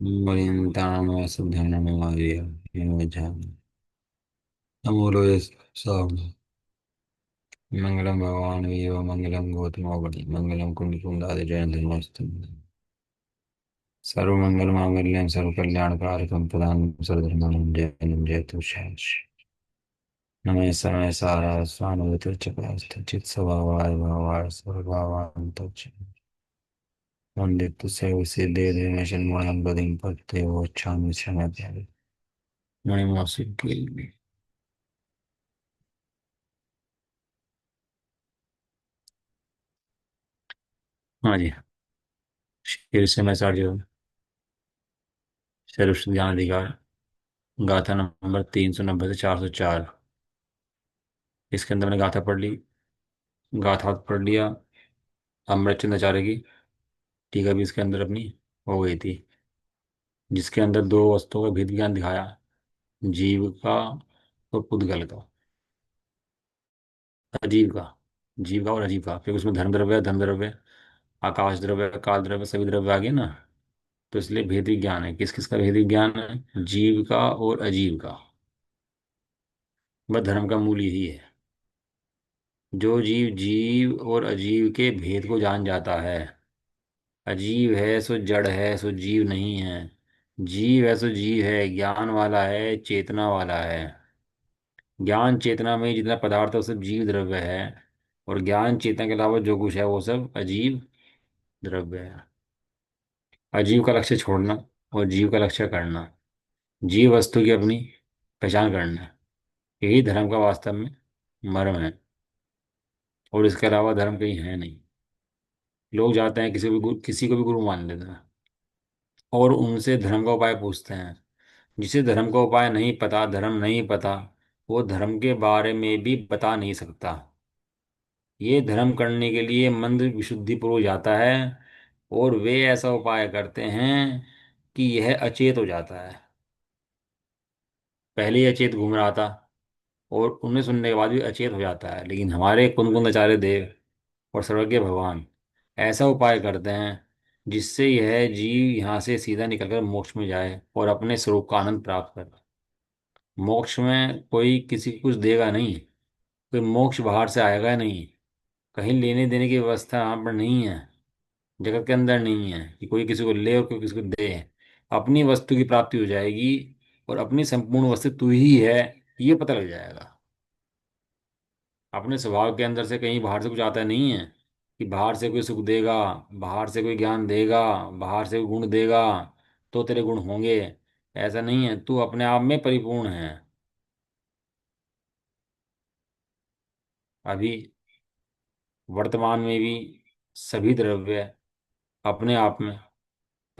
मंगलम भगवान वीर मंगलम गौतमोपति मंगलम कुंडकुंडादि जयंत नमस्ते। सर्वमंगल मांगल्यं सर्वकल्याणकारकं प्रदानं सर्वधर्माणां जयं जयतु शांति। नमः समय सारा स्वानुभूति चक्रास्थ चित स्वभावाय भावाय स्वभावांत वंदित सेव सिद्धे दिनेशन मोहन बदिं पत्ते वो छाम समय मणिमोसिक के। हाँ जी। फिर से मैं साढ़े सर्वश्रुति ज्ञान अधिकार गाथा नंबर 390 से 404। इसके अंदर मैंने गाथा पढ़ ली। गाथा पढ़ लिया अमृतचंद्र आचार्य की। टीका भी इसके अंदर अपनी हो गई थी, जिसके अंदर दो वस्तुओं का भेद ज्ञान दिखाया, जीव का और पुद्गल का, अजीव का। जीव का और अजीव का, फिर उसमें धर्म द्रव्य धन द्रव्य आकाश द्रव्य काल द्रव्य सभी द्रव्य आ गए ना। तो इसलिए भेद विज्ञान है। किस किस का भेद विज्ञान है? जीव का और अजीव का। वह धर्म का मूल यही है। जो जीव जीव और अजीव के भेद को जान जाता है, अजीव है सो जड़ है सो जीव नहीं है, जीव है सो जीव है, ज्ञान वाला है चेतना वाला है। ज्ञान चेतना में जितना पदार्थ है वो सब जीव द्रव्य है, और ज्ञान चेतना के अलावा जो कुछ है वो सब अजीव द्रव्य है। अजीव का लक्ष्य छोड़ना और जीव का लक्ष्य करना, जीव वस्तु की अपनी पहचान करना, यही धर्म का वास्तव में मर्म है। और इसके अलावा धर्म कहीं है नहीं। लोग जाते हैं किसी को भी गुरु मान लेते हैं और उनसे धर्म का उपाय पूछते हैं। जिसे धर्म का उपाय नहीं पता, धर्म नहीं पता, वो धर्म के बारे में भी बता नहीं सकता। ये धर्म करने के लिए मंद विशुद्धि पूर्वक जाता है, और वे ऐसा उपाय करते हैं कि यह अचेत हो जाता है। पहले ही अचेत घूम रहा था और उन्हें सुनने के बाद भी अचेत हो जाता है, लेकिन हमारे कुंद आचार्य देव और सर्वज्ञ भगवान ऐसा उपाय करते हैं जिससे यह जीव यहाँ से सीधा निकलकर मोक्ष में जाए और अपने स्वरूप का आनंद प्राप्त करे। मोक्ष में कोई किसी को कुछ देगा नहीं, कोई मोक्ष बाहर से आएगा नहीं, कहीं लेने देने की व्यवस्था यहाँ पर नहीं है, जगत के अंदर नहीं है कि कोई किसी को ले और कोई किसी को दे। अपनी वस्तु की प्राप्ति हो जाएगी और अपनी संपूर्ण वस्तु तू ही है, ये पता लग जाएगा। अपने स्वभाव के अंदर से कहीं बाहर से कुछ आता नहीं है कि बाहर से कोई सुख देगा, बाहर से कोई ज्ञान देगा, बाहर से कोई गुण देगा तो तेरे गुण होंगे। ऐसा नहीं है, तू अपने आप में परिपूर्ण है। अभी वर्तमान में भी सभी द्रव्य अपने आप में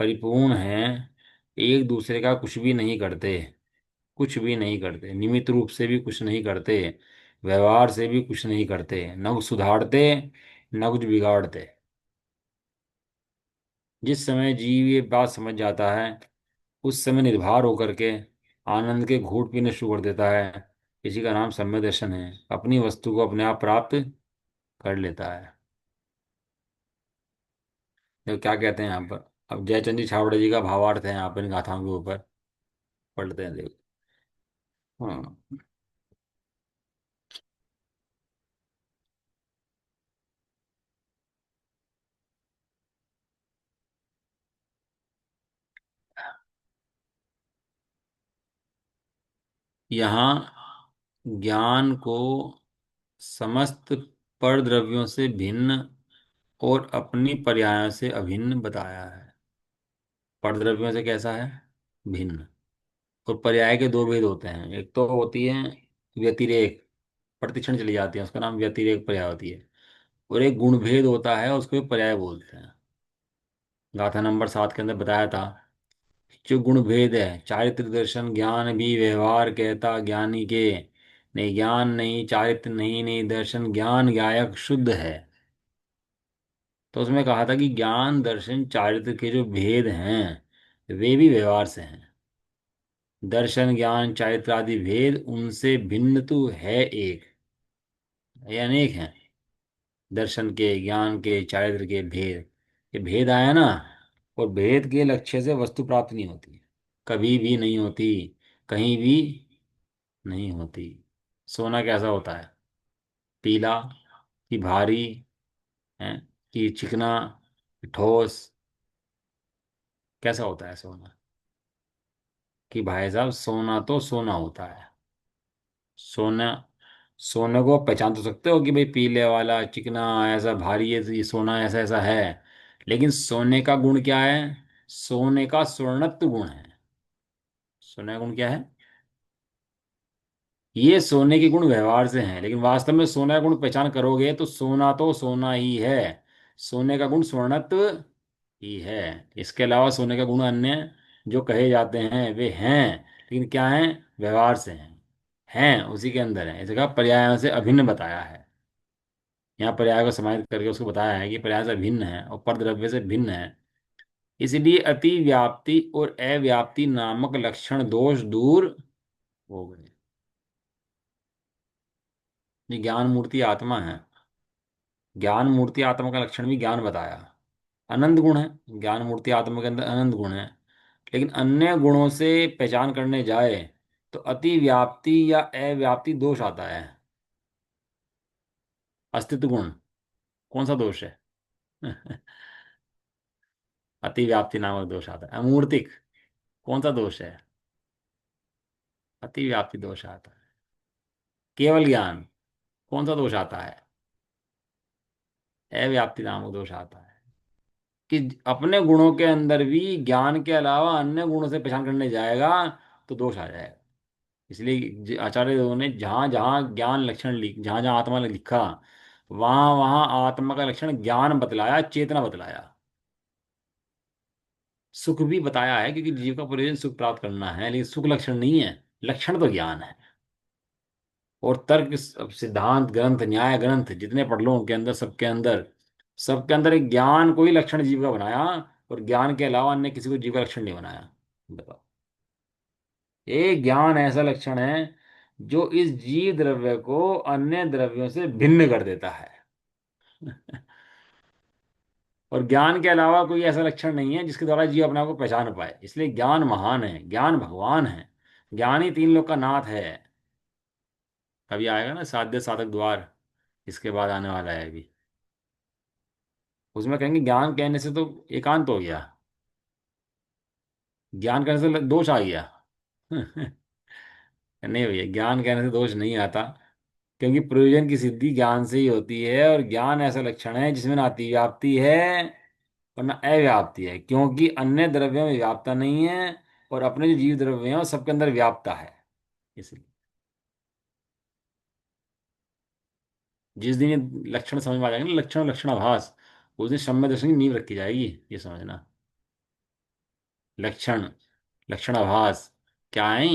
परिपूर्ण हैं, एक दूसरे का कुछ भी नहीं करते। कुछ भी नहीं करते, निमित्त रूप से भी कुछ नहीं करते, व्यवहार से भी कुछ नहीं करते, न कुछ सुधारते न कुछ बिगाड़ते। जिस समय जीव ये बात समझ जाता है, उस समय निर्भर होकर के आनंद के घूंट पीने शुरू कर देता है। इसी का नाम सम्यक दर्शन है। अपनी वस्तु को अपने आप प्राप्त कर लेता है। देखो क्या कहते हैं यहाँ पर। अब जयचंद जी छावड़े जी का भावार्थ है यहाँ पर इन गाथाओं के ऊपर। पढ़ते हैं देखो। हाँ। यहाँ ज्ञान को समस्त पर द्रव्यों से भिन्न और अपनी पर्यायों से अभिन्न बताया है। पर द्रव्यों से कैसा है? भिन्न। और पर्याय के दो भेद होते हैं, एक तो होती है व्यतिरेक, प्रतिक्षण चली जाती है, उसका नाम व्यतिरेक पर्याय होती है। और एक गुण भेद होता है, उसको भी पर्याय बोलते हैं। गाथा नंबर 7 के अंदर बताया था, जो गुण भेद है, चारित्र दर्शन ज्ञान भी व्यवहार कहता ज्ञानी के, नहीं ज्ञान नहीं चारित्र नहीं, नहीं दर्शन ज्ञान गायक शुद्ध है। तो उसमें कहा था कि ज्ञान दर्शन चारित्र के जो भेद हैं वे भी व्यवहार से हैं। दर्शन ज्ञान चारित्र आदि भेद उनसे भिन्न तो है एक, ये अनेक हैं। दर्शन के ज्ञान के चारित्र के भेद, ये भेद आया ना, और भेद के लक्ष्य से वस्तु प्राप्त नहीं होती, कभी भी नहीं होती, कहीं भी नहीं होती। सोना कैसा होता है? पीला, कि भारी है, कि चिकना, कि ठोस? कैसा होता है सोना? कि भाई साहब सोना तो सोना होता है। सोना, सोने को पहचान तो सकते हो कि भाई पीले वाला चिकना, ऐसा भारी, ये सोना ऐसा ऐसा है। लेकिन सोने का गुण क्या है? सोने का स्वर्णत्व गुण है। सोने का गुण क्या है? ये सोने के गुण व्यवहार से हैं, लेकिन वास्तव में सोने का गुण पहचान करोगे तो सोना तो सोना ही है। सोने का गुण स्वर्णत्व ही है। इसके अलावा सोने का गुण अन्य जो कहे जाते हैं वे हैं, लेकिन क्या हैं? व्यवहार से हैं उसी के अंदर है। इसे कहा पर्यायों से अभिन्न बताया है। यहाँ पर्याय को समाहित करके उसको बताया है कि पर्याय से भिन्न है और परद्रव्य से भिन्न है। इसलिए अति व्याप्ति और अव्याप्ति नामक लक्षण दोष दूर हो गए। ये ज्ञान मूर्ति आत्मा है। ज्ञान मूर्ति आत्मा का लक्षण भी ज्ञान बताया। अनंत गुण है, ज्ञान मूर्ति आत्मा के अंदर अनंत गुण है। लेकिन अन्य गुणों से पहचान करने जाए तो अति व्याप्ति या अव्याप्ति दोष आता है। अस्तित्व गुण, कौन सा दोष है? अति व्याप्ति नामक दोष आता है। अमूर्तिक, कौन सा दोष है? अति व्याप्ति दोष आता है। केवल ज्ञान, कौन सा दोष आता है? अव्याप्ति नामक दोष आता है। कि अपने गुणों के अंदर भी ज्ञान के अलावा अन्य गुणों से पहचान करने जाएगा तो दोष आ जाएगा। इसलिए आचार्य देवों ने जहाँ जहाँ ज्ञान लक्षण लिख, जहाँ जहाँ आत्मा ने लिखा, वहाँ वहाँ आत्मा का लक्षण ज्ञान बतलाया, चेतना बतलाया। सुख भी बताया है, क्योंकि जीव का प्रयोजन सुख प्राप्त करना है, लेकिन सुख लक्षण नहीं है। लक्षण तो ज्ञान है। और तर्क, सिद्धांत ग्रंथ, न्याय ग्रंथ जितने पढ़ लो उनके अंदर, सबके अंदर एक ज्ञान को ही लक्षण जीव का बनाया, और ज्ञान के अलावा अन्य किसी को जीव का लक्षण नहीं बनाया। बताओ। एक ज्ञान ऐसा लक्षण है जो इस जीव द्रव्य को अन्य द्रव्यों से भिन्न कर देता है। और ज्ञान के अलावा कोई ऐसा लक्षण नहीं है जिसके द्वारा जीव अपने आप को पहचान पाए। इसलिए ज्ञान महान है, ज्ञान भगवान है। ज्ञान ही तीन लोक का नाथ है। कभी आएगा ना साध्य साधक द्वार, इसके बाद आने वाला है अभी। उसमें कहेंगे ज्ञान कहने से तो एकांत हो गया, ज्ञान कहने से दोष आ गया। नहीं भैया, ज्ञान कहने से दोष नहीं आता, क्योंकि प्रयोजन की सिद्धि ज्ञान से ही होती है। और ज्ञान ऐसा लक्षण है जिसमें ना अतिव्याप्ति है और ना अव्याप्ति है, क्योंकि अन्य द्रव्यों में व्याप्ता नहीं है, और अपने जो जीव द्रव्य हैं वो सबके अंदर व्याप्ता है। इसलिए जिस दिन ये लक्षण समझ में आ जाएंगे ना, लक्षण लक्षणाभास, उस दिन सम्यक दर्शन की नींव रखी जाएगी। ये समझना। लक्षण लक्षणाभास क्या है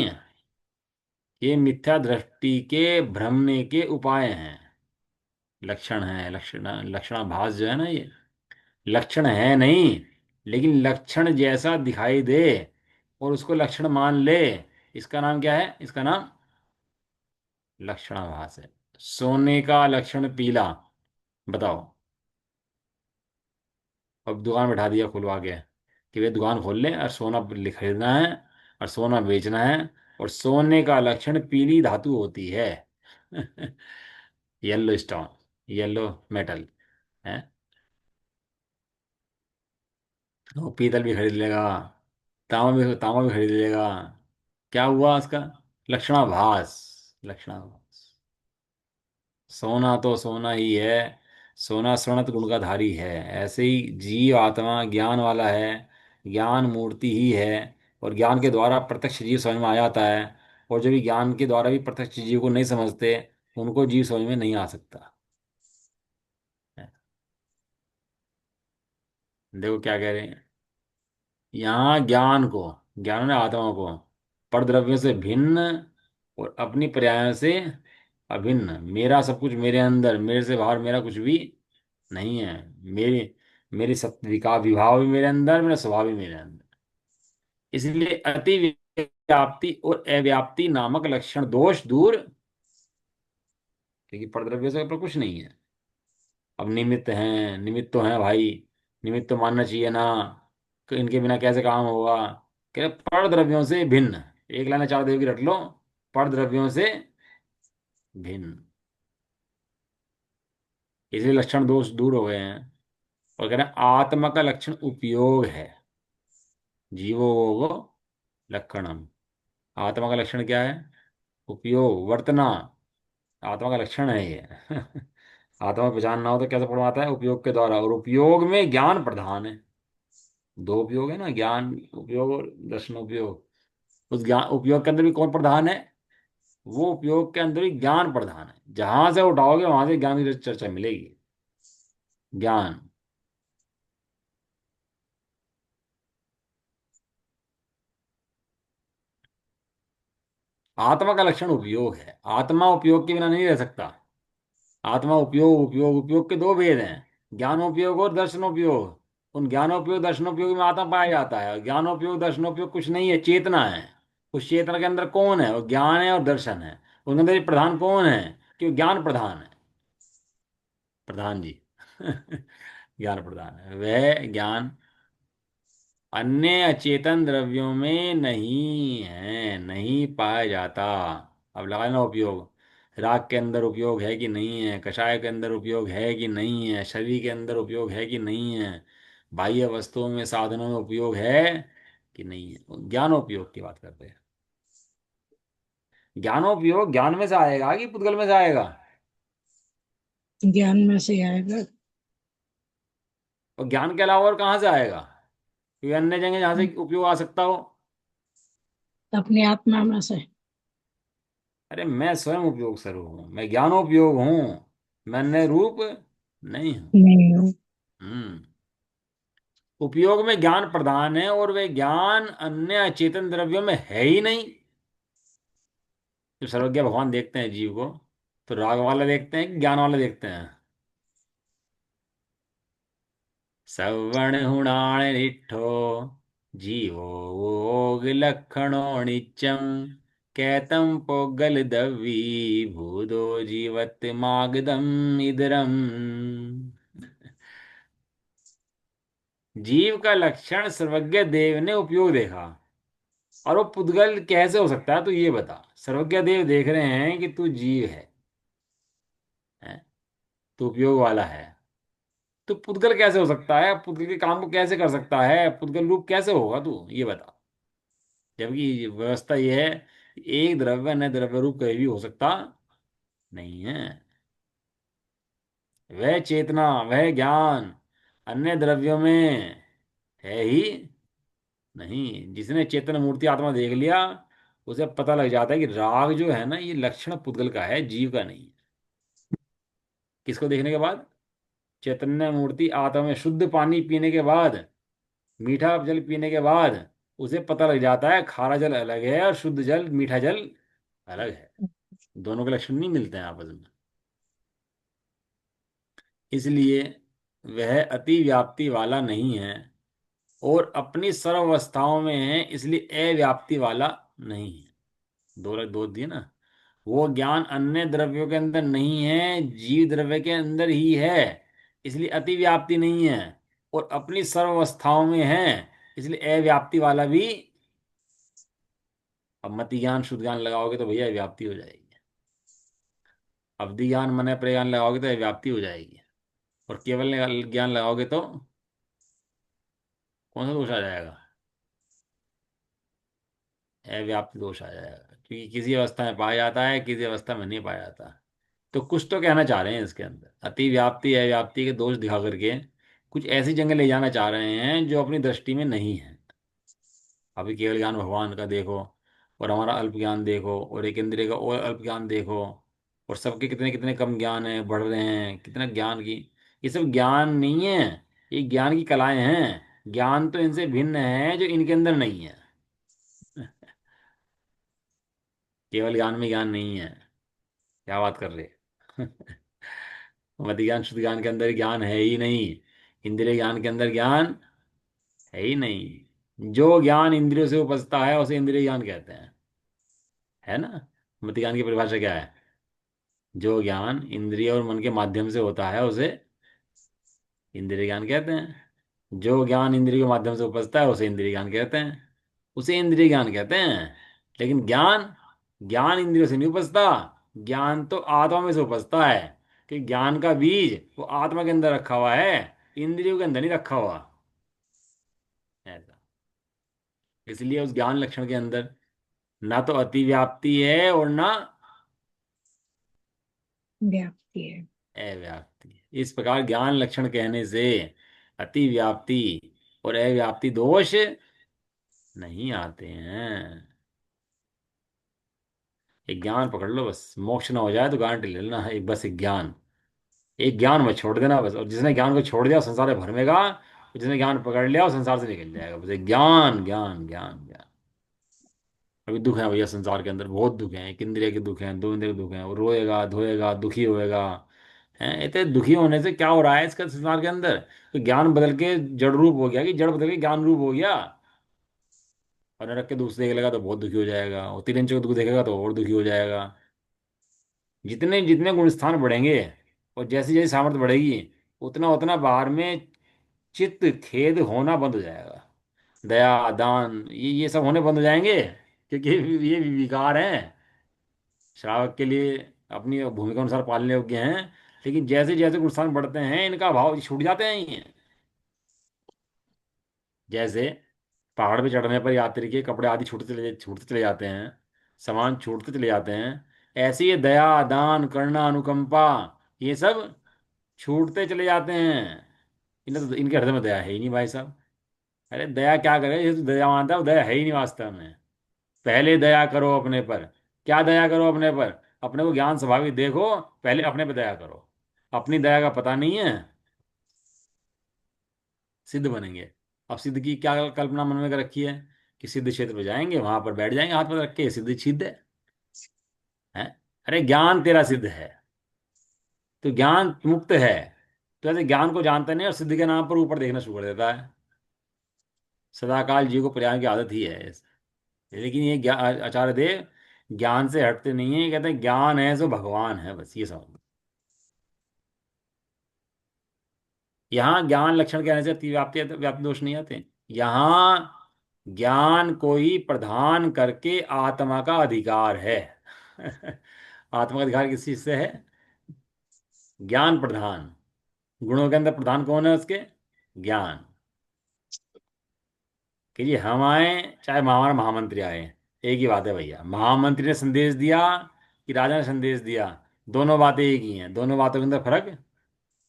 ये मिथ्या दृष्टि के भ्रमने के उपाय हैं। लक्षण है, लक्षणाभास जो है ना, ये लक्षण है नहीं, लेकिन लक्षण जैसा दिखाई दे और उसको लक्षण मान ले, इसका नाम क्या है? इसका नाम लक्षणाभास है। सोने का लक्षण पीला, बताओ। अब दुकान बैठा दिया खुलवा के कि वे दुकान खोल ले और सोना खरीदना है और सोना बेचना है, और सोने का लक्षण पीली धातु होती है। येलो स्टोन, येलो मेटल है। वो पीतल भी खरीद लेगा, तांबा भी खरीद लेगा। क्या हुआ उसका? लक्षणाभास। लक्षणाभास। सोना तो सोना ही है। सोना स्वर्णत गुण का धारी है। ऐसे ही जीव आत्मा ज्ञान वाला है, ज्ञान मूर्ति ही है। और ज्ञान के द्वारा प्रत्यक्ष जीव समझ में आ जाता है। और जो भी ज्ञान के द्वारा भी प्रत्यक्ष जीव को नहीं समझते, उनको जीव समझ में नहीं आ सकता। देखो क्या कह रहे हैं यहाँ, ज्ञान को, ज्ञान ने आत्मा को परद्रव्यों से भिन्न और अपनी पर्यायों से अभिन्न। मेरा सब कुछ मेरे अंदर, मेरे से बाहर मेरा कुछ भी नहीं है। मेरी मेरी सत्व का विभाव भी मेरे अंदर, मेरा स्वभाव भी मेरे अंदर। इसलिए अति व्याप्ति और अव्याप्ति नामक लक्षण दोष दूर, क्योंकि परद्रव्य से ऊपर कुछ नहीं है। अब निमित्त हैं, निमित्त तो हैं भाई, निमित्त तो मानना चाहिए ना। कि इनके बिना कैसे काम होगा। कह रहे पर द्रव्यों से भिन्न। एक लाइन चार देव की रट लो। पर द्रव्यों से भिन्न, इसलिए लक्षण दोष दूर हो गए हैं। और कह रहे हैं आत्मा का लक्षण उपयोग है, जीवो वो लक्षणम। आत्मा का लक्षण क्या है? उपयोग, वर्तना। आत्मा का लक्षण है ये। आत्मा पहचान ना हो तो कैसे पढ़वाता है? उपयोग के द्वारा। और उपयोग में ज्ञान प्रधान है। दो उपयोग है ना, ज्ञान उपयोग और दर्शन उपयोग। उस ज्ञान उपयोग के अंदर भी कौन प्रधान है? वो उपयोग के अंदर भी ज्ञान प्रधान है। जहां से उठाओगे वहां से ज्ञान की चर्चा मिलेगी। ज्ञान। आत्मा का लक्षण उपयोग है। आत्मा उपयोग के बिना नहीं रह सकता। आत्मा उपयोग, उपयोग उपयोग के दो भेद हैं, ज्ञानोपयोग और दर्शनोपयोग। उन ज्ञानोपयोग दर्शनोपयोग में आत्मा पाया जाता है। और ज्ञानोपयोग दर्शनोपयोग कुछ नहीं है, चेतना है। उस चेतना के अंदर कौन है? वो ज्ञान है और दर्शन है। उनके अंदर ये प्रधान कौन है? कि ज्ञान प्रधान है। प्रधान जी। ज्ञान प्रधान है वह ज्ञान। अन्य अचेतन द्रव्यों में नहीं है, नहीं पाया जाता। अब लगाना उपयोग। राग के अंदर उपयोग है कि नहीं है? कषाय के अंदर उपयोग है कि नहीं है? शरीर के अंदर उपयोग है कि नहीं है? बाह्य वस्तुओं में, साधनों में उपयोग है कि नहीं है? ज्ञानोपयोग की बात करते हैं। ज्ञानोपयोग ज्ञान में से आएगा कि पुद्गल में से आएगा? ज्ञान में से आएगा। और ज्ञान के अलावा और कहाँ से आएगा? क्योंकि अन्य जगह जहाँ से उपयोग आ सकता हो। अपनी आत्मा में से। अरे मैं स्वयं उपयोग स्वरूप हूँ, मैं ज्ञानोपयोग हूँ। मैं अन्य रूप नहीं हूँ। नहीं हो। हम्म। उपयोग में ज्ञान प्रधान है, और वे ज्ञान अन्य अचेतन द्रव्यों में है ही नहीं। जब सर्वज्ञ भगवान देखते हैं जीव को, तो राग वाला देखते हैं कि ज्ञान वाला देखते हैं? सवण हुणाण निठो जीवो वोग लक्षणो नित्यम कैतम पोगल दवी भूदो जीवत मागदम इदरम। जीव का लक्षण सर्वज्ञ देव ने उपयोग देखा। और वो पुद्गल कैसे हो सकता है? तो ये बता। सर्वज्ञ देव देख रहे हैं कि तू जीव है? तू उपयोग वाला है। तो पुद्गल कैसे हो सकता है? पुद्गल के काम को कैसे कर सकता है? पुद्गल रूप कैसे होगा तू, ये बता। जबकि व्यवस्था ये है कि एक द्रव्य अन्य द्रव्य रूप कहीं भी हो सकता नहीं है। वह चेतना, वह ज्ञान अन्य द्रव्यों में है ही नहीं। जिसने चेतन मूर्ति आत्मा देख लिया, उसे पता लग जाता है कि राग जो है ना, ये लक्षण पुद्गल का है, जीव का नहीं है। किसको देखने के बाद? चैतन्य मूर्ति आत्मा में। शुद्ध पानी पीने के बाद, मीठा जल पीने के बाद उसे पता लग जाता है खारा जल अलग है और शुद्ध जल, मीठा जल अलग है। दोनों के लक्षण नहीं मिलते हैं आपस में। इसलिए वह अति व्याप्ति वाला नहीं है, और अपनी सर्वावस्थाओं में है, इसलिए अव्याप्ति वाला नहीं है। दो दो दिए ना। वो ज्ञान अन्य द्रव्यों के अंदर नहीं है, जीव द्रव्य के अंदर ही है, इसलिए अति व्याप्ति नहीं है। और अपनी सर्वावस्थाओं में है, इसलिए अव्याप्ति वाला भी। अब मति ज्ञान शुद्ध ज्ञान लगाओगे तो भैया व्याप्ति हो जाएगी। अवधि ज्ञान मन प्रज्ञान लगाओगे तो व्याप्ति हो जाएगी। और केवल ज्ञान लगाओगे तो कौन सा दोष आ जाएगा? अव्याप्ति दोष आ जाएगा, क्योंकि किसी अवस्था में पाया जाता है, किसी अवस्था में नहीं पाया जाता। तो कुछ तो कहना चाह रहे हैं इसके अंदर, अति व्याप्ति अव्याप्ति के दोष दिखा करके कुछ ऐसी जगह ले जाना चाह रहे हैं जो अपनी दृष्टि में नहीं है। अभी केवल ज्ञान भगवान का देखो, और हमारा अल्प ज्ञान देखो, और एक इंद्रिय का और अल्प ज्ञान देखो, और सबके कितने कितने कम ज्ञान है, बढ़ रहे हैं कितना ज्ञान की। ये सब ज्ञान नहीं है, ये ज्ञान की कलाएं हैं। ज्ञान तो इनसे भिन्न है जो इनके अंदर नहीं है। केवल ज्ञान में ज्ञान नहीं है। क्या बात कर रहे? मति ज्ञान शुद्ध ज्ञान के अंदर ज्ञान है ही नहीं। इंद्रिय ज्ञान के अंदर ज्ञान है ही नहीं। जो ज्ञान इंद्रियों से उपजता है उसे इंद्रिय ज्ञान कहते हैं, है ना? मति ज्ञान की परिभाषा क्या है? जो ज्ञान इंद्रिय और मन के माध्यम से होता है उसे इंद्रिय ज्ञान कहते हैं। जो ज्ञान इंद्रिय के माध्यम से उपजता है उसे इंद्रिय ज्ञान कहते हैं, उसे इंद्रिय ज्ञान कहते हैं। लेकिन ज्ञान, ज्ञान इंद्रियों से नहीं उपजता, ज्ञान तो आत्मा में से उपजता है। कि ज्ञान का बीज वो आत्मा के अंदर रखा हुआ है, इंद्रियों के अंदर नहीं रखा हुआ। ऐसा, इसलिए उस ज्ञान लक्षण के अंदर ना तो अतिव्याप्ति है और ना व्याप्ति है। अव्याप्ति है। इस प्रकार ज्ञान लक्षण कहने से अतिव्याप्ति और अव्याप्ति दोष नहीं आते हैं। एक ज्ञान पकड़ लो बस, मोक्ष ना हो जाए तो गारंटी ले लेना है, एक बस एक ज्ञान, एक ज्ञान मत छोड़ देना बस। और जिसने ज्ञान को छोड़ दिया वो संसार में भरमेगा, और जिसने ज्ञान पकड़ लिया वो संसार से निकल जाएगा। बस एक ज्ञान ज्ञान ज्ञान ज्ञान। अभी दुख है भैया संसार के अंदर, बहुत दुख है, एक इंद्रिय के दुख हैं, दो इंद्रिय के दुख हैं, वो रोएगा धोएगा दुखी होएगा। हैं, इतने दुखी होने से क्या हो रहा है इसका संसार के अंदर? तो ज्ञान बदल के जड़ रूप हो गया, कि जड़ बदल के ज्ञान रूप हो गया। और नरक के दुख से देखेगा तो बहुत दुखी हो जाएगा, और तिरंचों के दुख देखेगा तो और दुखी हो जाएगा। जितने जितने गुण स्थान बढ़ेंगे और जैसी जैसी सामर्थ्य बढ़ेगी, उतना उतना बाहर में चित्त खेद होना बंद हो जाएगा। दया दान ये सब होने बंद हो जाएंगे, क्योंकि ये विकार हैं, श्रावक के लिए अपनी भूमिका अनुसार पालने योग्य हैं। लेकिन जैसे जैसे गुण स्थान बढ़ते हैं इनका भाव छूट जाते हैं ये। जैसे पहाड़ पे चढ़ने पर यात्री के कपड़े आदि छूटते चले जाते हैं, सामान छूटते चले जाते हैं, ऐसे ये दया दान करुणा अनुकंपा ये सब छूटते चले जाते हैं। इन्हें तो इनके हृदय में दया है ही नहीं भाई साहब। अरे दया क्या करे, ये तो दया मानता है वो दया है ही नहीं वास्तव में। पहले दया करो अपने पर। क्या दया करो अपने पर? अपने को ज्ञान स्वाभाविक देखो, पहले अपने पर दया करो। अपनी दया का पता नहीं है, सिद्ध बनेंगे। अब सिद्ध की क्या कल्पना मन में कर रखी है? कि सिद्ध क्षेत्र पे जाएंगे, वहां पर बैठ जाएंगे हाथ पर रख के, सिद्ध सिद्ध है। अरे ज्ञान तेरा सिद्ध है, तो ज्ञान मुक्त है। तो ऐसे ज्ञान को जानते नहीं और सिद्ध के नाम पर ऊपर देखना शुरू कर देता है। सदाकाल जीव को प्रयाण की आदत ही है। लेकिन ये आचार्य देव ज्ञान से हटते नहीं है, ये कहते हैं ज्ञान है सो भगवान है, बस ये समझ। यहाँ ज्ञान लक्षण कहने से अति व्याप्ति व्याप्ति दोष नहीं आते। यहाँ ज्ञान को ही प्रधान करके आत्मा का अधिकार है। आत्मा का अधिकार किस चीज से है? ज्ञान प्रधान। गुणों के अंदर प्रधान कौन है उसके? ज्ञान। कि जी हम आए चाहे हमारा महामंत्री आए, एक ही बात है भैया। महामंत्री ने संदेश दिया कि राजा ने संदेश दिया, दोनों बातें एक ही हैं, दोनों बातों के अंदर फर्क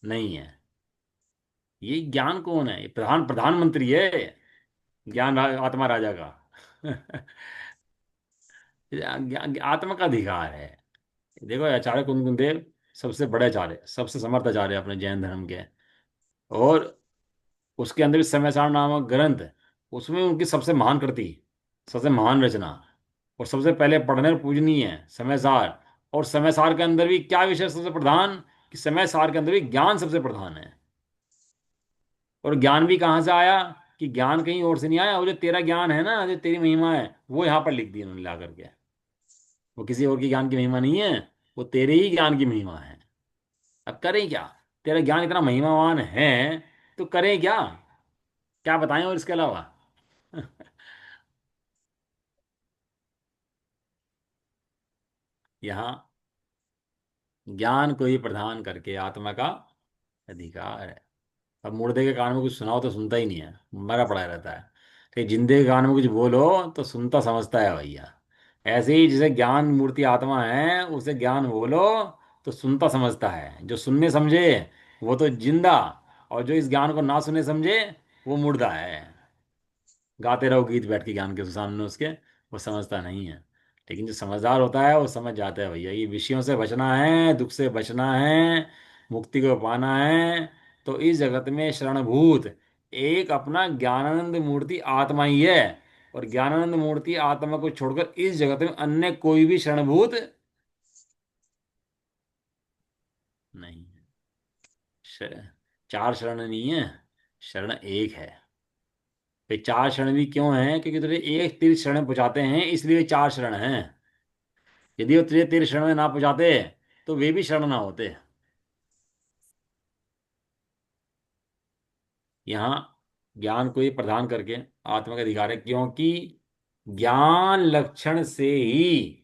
नहीं है। ये ज्ञान कौन है? ये प्रधानमंत्री है, आत्मा राजा का। आत्मा का अधिकार है। देखो आचार्य कुंदन देव सबसे बड़े आचार्य, सबसे समर्थ आचार्य अपने जैन धर्म के। और उसके अंदर भी समय सार नामक ग्रंथ, उसमें उनकी सबसे महान कृति, सबसे महान रचना, और सबसे पहले पढ़ने और पूजनीय है समय सार। और समय सार के अंदर भी क्या विषय सबसे प्रधान? कि समय सार के अंदर भी ज्ञान सबसे प्रधान है। और ज्ञान भी कहाँ से आया? कि ज्ञान कहीं और से नहीं आया, वो जो तेरा ज्ञान है ना, जो तेरी महिमा है, वो यहाँ पर लिख दी उन्होंने ला करके। वो किसी और की ज्ञान की महिमा नहीं है, वो तेरे ही ज्ञान की महिमा है। अब करें क्या? तेरा ज्ञान इतना महिमावान है, तो करें क्या? क्या बताएं और इसके अलावा? यहाँ ज्ञान को ही प्रदान करके आत्मा का अधिकार है। अब मुर्दे के कान में कुछ सुनाओ तो सुनता ही नहीं है, मरा पड़ा रहता है। लेकिन जिंदे के कान में कुछ बोलो तो सुनता समझता है भैया। ऐसे ही जैसे ज्ञान मूर्ति आत्मा है, उसे ज्ञान बोलो तो सुनता समझता है। जो सुनने समझे वो तो जिंदा, और जो इस ज्ञान को ना सुने समझे वो मुर्दा है। गाते रहो गीत बैठ के ज्ञान के सामने उसके, वो समझता नहीं है। लेकिन जो समझदार होता है वो समझ जाता है भैया, ये विषयों से बचना है, दुख से बचना है, मुक्ति को पाना है। तो इस जगत में शरणभूत एक अपना ज्ञानानंद मूर्ति आत्मा ही है। और ज्ञानानंद मूर्ति आत्मा को छोड़कर इस जगत में अन्य कोई भी शरणभूत नहीं है। श- चार शरण नहीं है, शरण एक है। वे चार शरण भी क्यों हैं? क्योंकि तुझे एक तीर्थ शरण पहुंचाते हैं, इसलिए वे चार शरण हैं। यदि वो तुझे तीर्थ शरण में ना पहुंचाते तो वे भी शरण ना होते। यहाँ ज्ञान को ही प्रदान करके आत्मा का अधिकार है, क्योंकि ज्ञान लक्षण से ही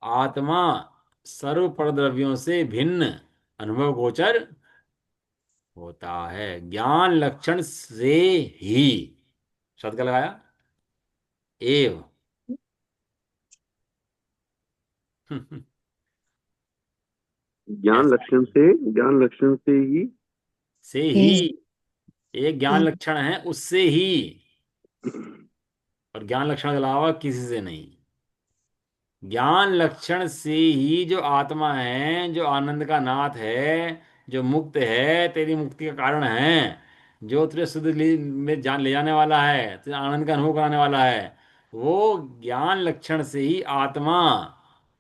आत्मा सर्व परद्रव्यों से भिन्न अनुभव गोचर होता है। ज्ञान लक्षण से ही, शब्द क्या लगाया, एव। ज्ञान ऐसा लक्षण है, से, ज्ञान लक्षण से ही। से ए, ही, एक ज्ञान ए, लक्षण है उससे ही, और ज्ञान लक्षण के अलावा किसी से नहीं। ज्ञान लक्षण से ही जो आत्मा है, जो आनंद का नाथ है, जो मुक्त है, तेरी मुक्ति का कारण है, जो तुझे में जान ले जाने वाला है, तुझे आनंद का अनुभव कराने वाला है, वो ज्ञान लक्षण से ही आत्मा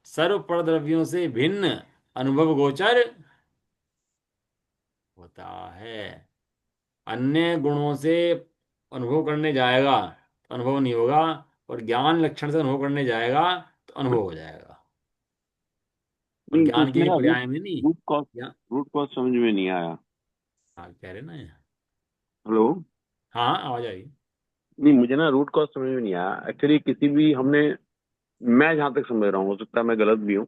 सर्व परद्रव्यों से भिन्न अनुभव गोचर होता है। अन्य गुणों से अनुभव करने जाएगा तो अनुभव नहीं होगा, और ज्ञान लक्षण से अनुभव करने जाएगा तो अनुभव हो जाएगा। और नहीं तो ज्ञान की इसमें भी ना रूट, पर्याय में नहीं। रूट कॉज, या रूट कॉज समझ में नहीं आया। हाँ, कह रहे ना ये। हेलो। हाँ, आवाज आई। नहीं, मुझे ना रूट कॉज समझ में नहीं आया एक्चुअली। किसी भी हमने, मैं जहां तक समझ रहा हूँ, हो सकता है मैं गलत भी हूँ,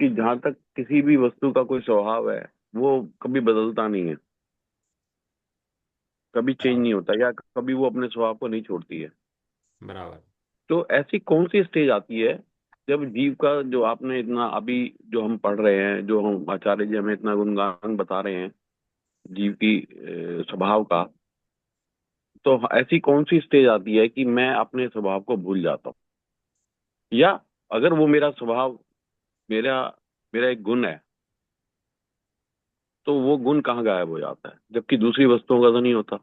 कि जहां तक किसी भी वस्तु का कोई स्वभाव है, वो कभी बदलता नहीं है, कभी चेंज बराबर। नहीं होता, या कभी वो अपने स्वभाव को नहीं छोड़ती है। बराबर। तो ऐसी कौन सी स्टेज आती है जब जीव का, जो आपने इतना अभी, जो हम पढ़ रहे हैं, जो हम आचार्य जी हमें इतना गुणगान बता रहे हैं जीव की स्वभाव का, तो ऐसी कौन सी स्टेज आती है कि मैं अपने स्वभाव को भूल जाता हूँ? या अगर वो मेरा स्वभाव, मेरा मेरा एक गुण है, तो वो गुण कहाँ गायब हो जाता है, जबकि दूसरी वस्तुओं का तो नहीं होता,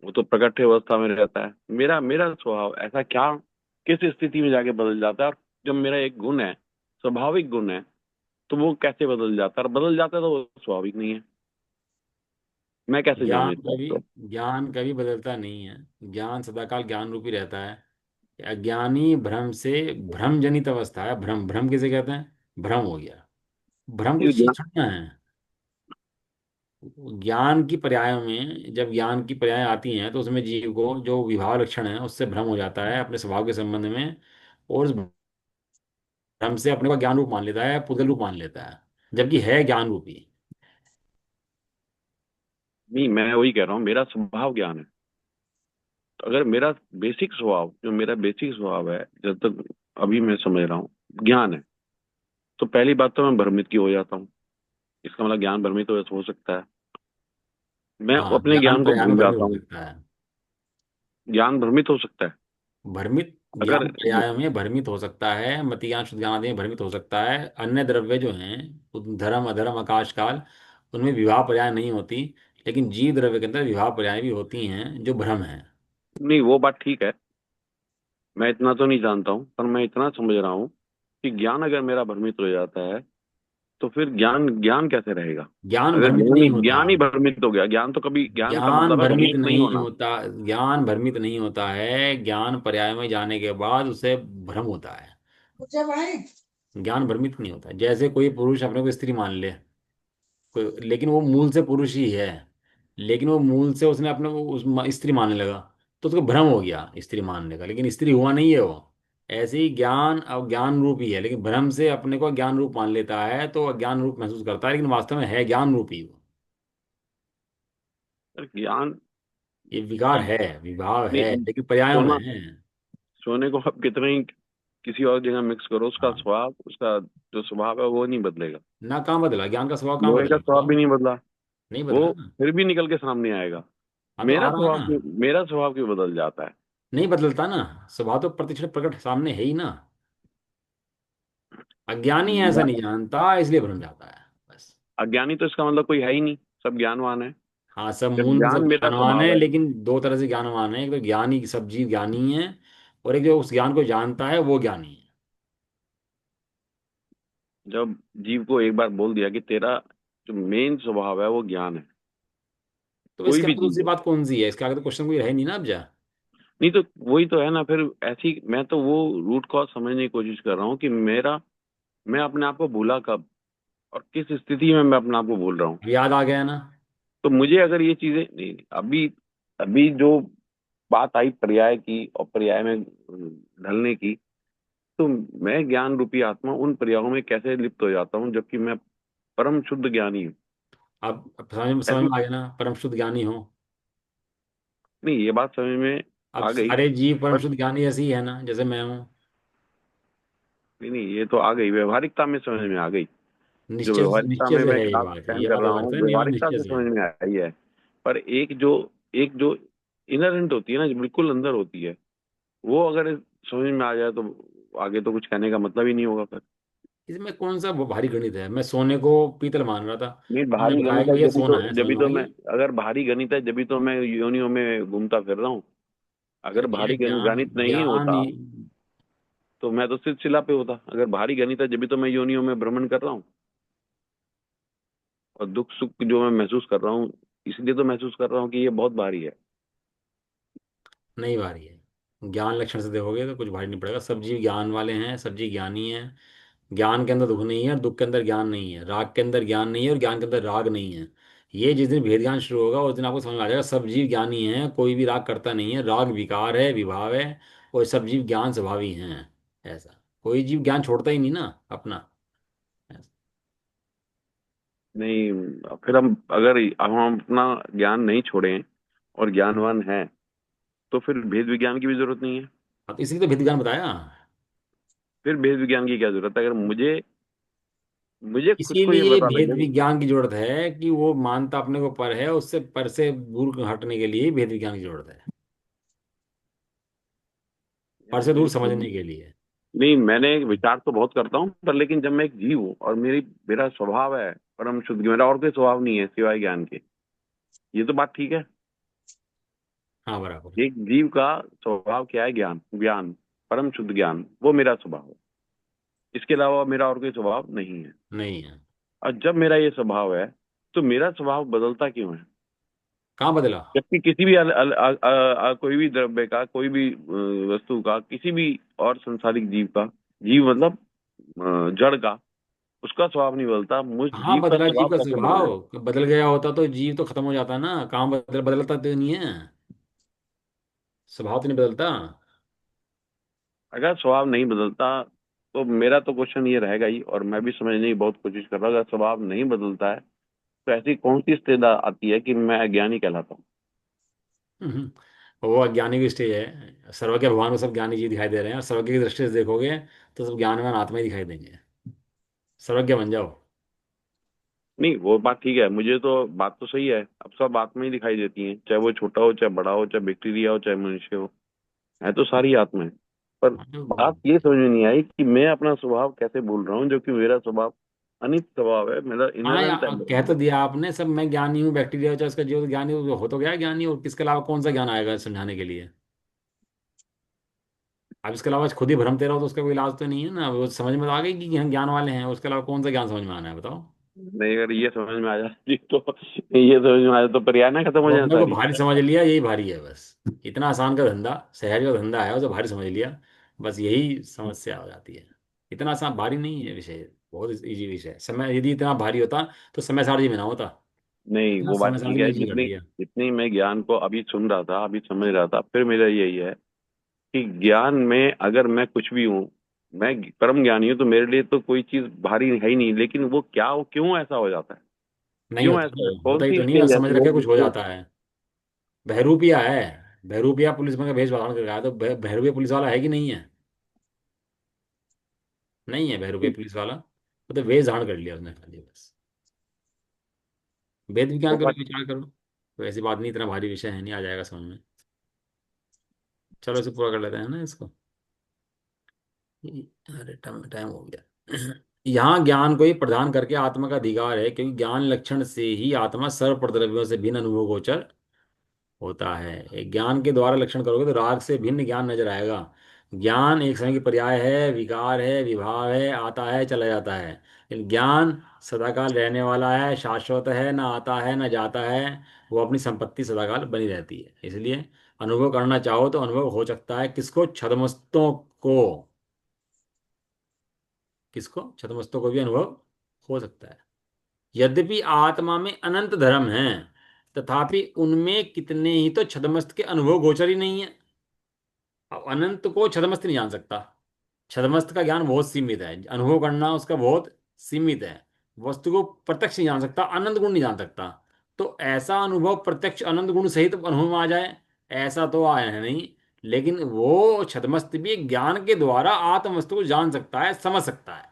वो तो प्रकट अवस्था में रहता है। मेरा मेरा स्वभाव ऐसा क्या, किस स्थिति में जाके बदल जाता है? और जब मेरा एक गुण है, स्वाभाविक गुण है, तो वो कैसे बदल जाता है? और बदल जाता है तो वो स्वाभाविक नहीं है। मैं कैसे जानूं ज्ञान इस बात कभी को? ज्ञान कभी बदलता नहीं है। ज्ञान सदाकाल ज्ञान रूपी रहता है। अज्ञानी भ्रम से, भ्रम जनित अवस्था है। भ्रम, भ्रम किसे कहते हैं? भ्रम हो गया। भ्रम ये कुछ चीज छूटना है। ज्ञान की पर्यायों में, जब ज्ञान की पर्याय आती हैं तो उसमें जीव को जो विभाव लक्षण है उससे भ्रम हो जाता है अपने स्वभाव के संबंध में, और उस भ्रम से अपने को ज्ञान रूप मान लेता है, पुद्गल रूप मान लेता है, जबकि है ज्ञान रूपी। नहीं, मैं वही कह रहा हूँ, मेरा स्वभाव ज्ञान है। तो अगर मेरा बेसिक स्वभाव, जो मेरा बेसिक स्वभाव है, जब तक अभी मैं समझ रहा हूँ, ज्ञान है, तो पहली बात तो मैं भ्रमित की हो जाता हूँ। इसका मतलब ज्ञान भ्रमित हो सकता है। मैं हाँ, अपने ज्ञान ज्ञान को पर्याय में भूल भ्रमित जाता हो हूँ। सकता है। ज्ञान भ्रमित हो सकता है। भ्रमित, अगर ज्ञान पर्याय में भ्रमित हो सकता है, मति ज्ञान शुद्ध ज्ञान आदि में भ्रमित हो सकता है। अन्य द्रव्य जो हैं, धर्म अधर्म आकाश काल, उनमें विवाह पर्याय नहीं होती, लेकिन जीव द्रव्य के अंदर विवाह पर्याय भी होती हैं जो भ्रम है। नहीं, वो बात ठीक है, मैं इतना तो नहीं जानता हूँ, पर मैं इतना समझ रहा हूँ कि ज्ञान अगर मेरा भ्रमित हो जाता है, तो फिर ज्ञान ज्ञान कैसे रहेगा? ज्ञान अगर भ्रमित ज्ञान ही नहीं होता। ज्ञान ही भ्रमित हो गया, ज्ञान तो कभी, ज्ञान का ज्ञान मतलब है भ्रमित भ्रमित नहीं नहीं होना। होता। ज्ञान भ्रमित नहीं होता है, ज्ञान पर्याय में जाने के बाद उसे भ्रम होता है। ज्ञान भ्रमित नहीं होता। जैसे कोई पुरुष अपने को स्त्री मान ले, लेकिन वो मूल से पुरुष ही है, लेकिन वो मूल से उसने अपने को स्त्री मानने लगा, तो उसको भ्रम हो गया स्त्री मानने का, लेकिन स्त्री हुआ नहीं है वो। ऐसे ही ज्ञान अब ज्ञान रूप ही है, लेकिन भ्रम से अपने को ज्ञान रूप मान लेता है तो अज्ञान रूप महसूस करता है, लेकिन वास्तव में है ज्ञान रूप ही वो। पर ज्ञान, ये विकार अब है, विभाव है, नहीं, लेकिन पर्यायों में सोना, है। सोने को आप कितना ही किसी और जगह मिक्स करो, उसका हाँ, स्वभाव, उसका जो स्वभाव है वो नहीं बदलेगा। ना कहाँ बदला, ज्ञान का स्वभाव कहाँ लोहे का बदला स्वभाव बताओ। भी नहीं बदला, नहीं वो बदला ना। फिर भी निकल के सामने आएगा। हाँ, तो आ रहा है ना। मेरा स्वभाव क्यों बदल जाता है? नहीं बदलता ना। स्वभाव तो प्रतिक्षण प्रकट सामने है ही ना। अज्ञानी ऐसा नहीं जानता, इसलिए भ्रम जाता है, बस। अज्ञानी तो इसका मतलब कोई है ही नहीं, सब ज्ञानवान है। हाँ, सब जब मूल में सब ज्ञान मेरा ज्ञानवान स्वभाव है, है, लेकिन दो तरह से ज्ञानवान है। एक तो ज्ञानी, सब जीव ज्ञानी है, और एक जो उस ज्ञान को जानता है वो ज्ञानी है। जब जीव को एक बार बोल दिया कि तेरा जो मेन स्वभाव है वो ज्ञान है, तो कोई इसके भी आगे जीव दूसरी हो। बात कौन सी है? इसके आगे तो क्वेश्चन कोई रहे नहीं ना अब जा। नहीं तो वही तो है ना फिर। ऐसी, मैं तो वो रूट कॉज समझने की कोशिश कर रहा हूँ कि मेरा, मैं अपने आप को भूला कब और किस स्थिति में मैं अपने आप को भूल रहा हूँ। अब याद आ गया ना। तो मुझे अगर ये चीजें नहीं, अभी अभी जो बात आई पर्याय की और पर्याय में ढलने की, तो मैं ज्ञान रूपी आत्मा उन पर्यायों में कैसे लिप्त हो जाता हूँ जबकि मैं परम शुद्ध ज्ञानी हूँ। अब समझ ऐसी में आ गया ना, परम शुद्ध ज्ञानी हो। नहीं, ये बात समझ में अब आ गई। सारे जीव परम पर शुद्ध ज्ञानी ऐसे ही है ना, जैसे मैं हूँ। नहीं नहीं, ये तो आ गई, व्यवहारिकता में समझ में आ गई। जो निश्चय व्यवहारिकता निश्चय में से मैं है ये क्लास बात, सहन ये कर बात रहा अलग हूँ, से नहीं, बात व्यवहारिकता निश्चय से से है। समझ में आई है। पर एक जो इनहेरेंट होती है ना, जो बिल्कुल अंदर होती है, वो अगर समझ में आ जाए तो आगे तो कुछ कहने का मतलब ही नहीं होगा फिर। इसमें कौन सा वो भारी गणित है? मैं सोने को पीतल मान रहा था, नहीं, तुमने भारी बताया गणित कि है भैया सोना है, समझ जभी में आ तो मैं, गया। अगर भारी गणित है जभी तो मैं योनियों में घूमता फिर रहा हूँ। अरे अगर भैया भारी ज्ञान, गणित नहीं ज्ञान होता ही। तो मैं तो सिर्फ शिला पे होता। अगर भारी गणित है जभी तो मैं योनियों में भ्रमण कर रहा हूँ, और दुख सुख जो मैं महसूस कर रहा हूँ, इसलिए तो महसूस कर रहा हूँ कि ये बहुत भारी है। नहीं भारी है, ज्ञान लक्षण से देखोगे तो कुछ भारी नहीं पड़ेगा। सब जीव ज्ञान वाले हैं, सब जीव ज्ञानी हैं। ज्ञान के अंदर दुख नहीं है, दुख के अंदर ज्ञान नहीं है, राग के अंदर ज्ञान नहीं है और ज्ञान के अंदर राग नहीं है। ये जिस दिन भेद ज्ञान शुरू होगा उस दिन आपको समझ में आ जाएगा सब जीव ज्ञानी हैं, कोई भी राग करता नहीं है, राग विकार है, विभाव है, और सब जीव ज्ञान स्वभावी हैं। ऐसा कोई जीव ज्ञान छोड़ता ही नहीं ना अपना। ऐसा। नहीं, फिर हम अगर हम अपना ज्ञान नहीं छोड़ें और ज्ञानवान हैं, तो फिर भेद विज्ञान की भी जरूरत नहीं है। अब इसलिए तो भेद ज्ञान बताया। फिर भेद विज्ञान की क्या जरूरत है? अगर मुझे मुझे खुद को ये इसीलिए पता भेद लगे। विज्ञान की जरूरत है कि वो मानता अपने को पर है, उससे पर से दूर हटने के लिए भेद विज्ञान की जरूरत है। यार पर से दूर मुझे समझने के लिए। नहीं, मैंने विचार तो बहुत करता हूँ, पर लेकिन जब मैं एक जीव हूँ और मेरा स्वभाव है परम शुद्ध, मेरा और कोई स्वभाव नहीं है सिवाय ज्ञान के, ये तो बात ठीक है। हाँ बराबर। एक जीव का स्वभाव क्या है? ज्ञान, ज्ञान, परम शुद्ध ज्ञान, वो मेरा स्वभाव है। इसके अलावा मेरा और कोई स्वभाव नहीं है। नहीं है। और जब मेरा ये स्वभाव है, तो मेरा स्वभाव बदलता क्यों है? कहाँ बदला? जबकि किसी भी कोई भी द्रव्य का, कोई भी वस्तु का, किसी भी और संसारिक जीव का, जीव मतलब जड़ का, उसका स्वभाव नहीं बदलता। मुझ कहाँ जीव का बदला जीव स्वभाव का कैसे बदलेगा? स्वभाव? बदल गया होता तो जीव तो खत्म हो जाता ना, कहाँ बदलता तो नहीं है। स्वभाव तो नहीं बदलता। अगर स्वभाव नहीं बदलता तो मेरा तो क्वेश्चन ये रहेगा ही, और मैं भी समझने की बहुत कोशिश कर रहा हूँ, अगर स्वभाव नहीं बदलता है तो ऐसी कौन सी स्थिति आती है कि मैं अज्ञानी कहलाता हूँ? हम्म। वो अज्ञानी की स्टेज है, सर्वज्ञ भगवान को सब ज्ञानी जी दिखाई दे रहे हैं, और सर्वज्ञ की दृष्टि से देखोगे तो सब ज्ञानवान आत्मा ही दिखाई देंगे। सर्वज्ञ बन जाओ। नहीं, वो बात ठीक है, मुझे तो बात तो सही है। अब सब आत्मा ही दिखाई देती हैं, चाहे वो छोटा हो, चाहे बड़ा हो, चाहे बैक्टीरिया हो, चाहे मनुष्य हो, है तो सारी आत्मा है। पर बात ये समझ में नहीं आई कि मैं अपना स्वभाव कैसे भूल रहा हूँ, जो कि मेरा स्वभाव अनित स्वभाव है, मेरा हाँ इनहेरेंट है मेरे कह तो अंदर। दिया आपने, सब मैं ज्ञानी हूँ, बैक्टीरिया हो चाहे उसका जीव, तो ज्ञानी हो तो गया ज्ञानी, और किसके अलावा कौन सा ज्ञान आएगा समझाने के लिए? अब इसके अलावा खुद ही भ्रमते रहो तो उसका कोई इलाज तो नहीं है ना। वो समझ में तो आ गई कि हम ज्ञान वाले हैं, उसके अलावा कौन सा ज्ञान समझ में आना है बताओ? नहीं, अगर ये समझ में आ जाती तो ये समझ में आ जाए तो परियाना खत्म हो वो जाए अपने को सारी। भारी समझ लिया, यही भारी है बस। इतना आसान का धंधा, सहज का धंधा है, उसे भारी समझ लिया, बस यही समस्या हो जाती है। इतना आसान भारी नहीं है विषय, बहुत इजी विषय है। समय यदि इतना भारी होता तो समय सारजी में ना होता। नहीं, इतना वो बात समय ठीक सारजी है। ने इजी कर जितनी दिया। जितनी मैं ज्ञान को अभी सुन रहा था, अभी समझ रहा था, फिर मेरा यही है कि ज्ञान में अगर मैं कुछ भी हूँ, मैं परम ज्ञानी हूँ, तो मेरे लिए तो कोई चीज भारी है ही नहीं। लेकिन वो क्या, वो क्यों ऐसा हो जाता है? नहीं क्यों होता ऐसा ना, है? कौन होता ही सी तो नहीं है, स्टेज समझ ऐसी है रखे कुछ हो जिसको जाता है। बहरूपिया है, बहरूपिया पुलिस में का भेष धारण कर आया, तो बहरूपिया पुलिस वाला है कि नहीं है? नहीं है बहरूपिया पुलिस वाला, वो तो वेश धारण कर लिया उसने खाली बस। वेद वो विज्ञान करो, बात। विचार करो, तो ऐसी बात नहीं, इतना भारी विषय है नहीं, आ जाएगा समझ में। चलो इसे पूरा कर लेते हैं ना इसको। अरे टाइम टाइम हो गया। यहाँ ज्ञान को ही प्रदान करके आत्मा का अधिकार है, क्योंकि ज्ञान लक्षण से ही आत्मा सर्व प्रद्रव्यों से भिन्न अनुभव गोचर होता है। एक ज्ञान के द्वारा लक्षण करोगे तो राग से भिन्न ज्ञान नजर आएगा। ज्ञान एक समय की पर्याय है, विकार है, विभाव है, आता है चला जाता है, लेकिन ज्ञान सदाकाल रहने वाला है, शाश्वत है, ना आता है ना जाता है। वो अपनी संपत्ति सदाकाल बनी रहती है, इसलिए अनुभव करना चाहो तो अनुभव हो सकता है। किसको? छद्मस्तों को। किसको? छद्मस्तों को भी अनुभव हो सकता है। यद्यपि आत्मा में अनंत धर्म है, तथापि उनमें कितने ही तो छद्मस्त के अनुभव गोचर ही नहीं है। अब अनंत को छद्मस्त नहीं जान सकता। छद्मस्त का ज्ञान बहुत सीमित है, अनुभव करना उसका बहुत सीमित है। वस्तु को प्रत्यक्ष नहीं जान सकता, अनंत गुण नहीं जान सकता। तो ऐसा अनुभव प्रत्यक्ष अनंत गुण सहित अनुभव में आ जाए, ऐसा तो आया है नहीं। लेकिन वो छद्मस्त भी ज्ञान के द्वारा आत्म वस्तु को जान सकता है, समझ सकता है।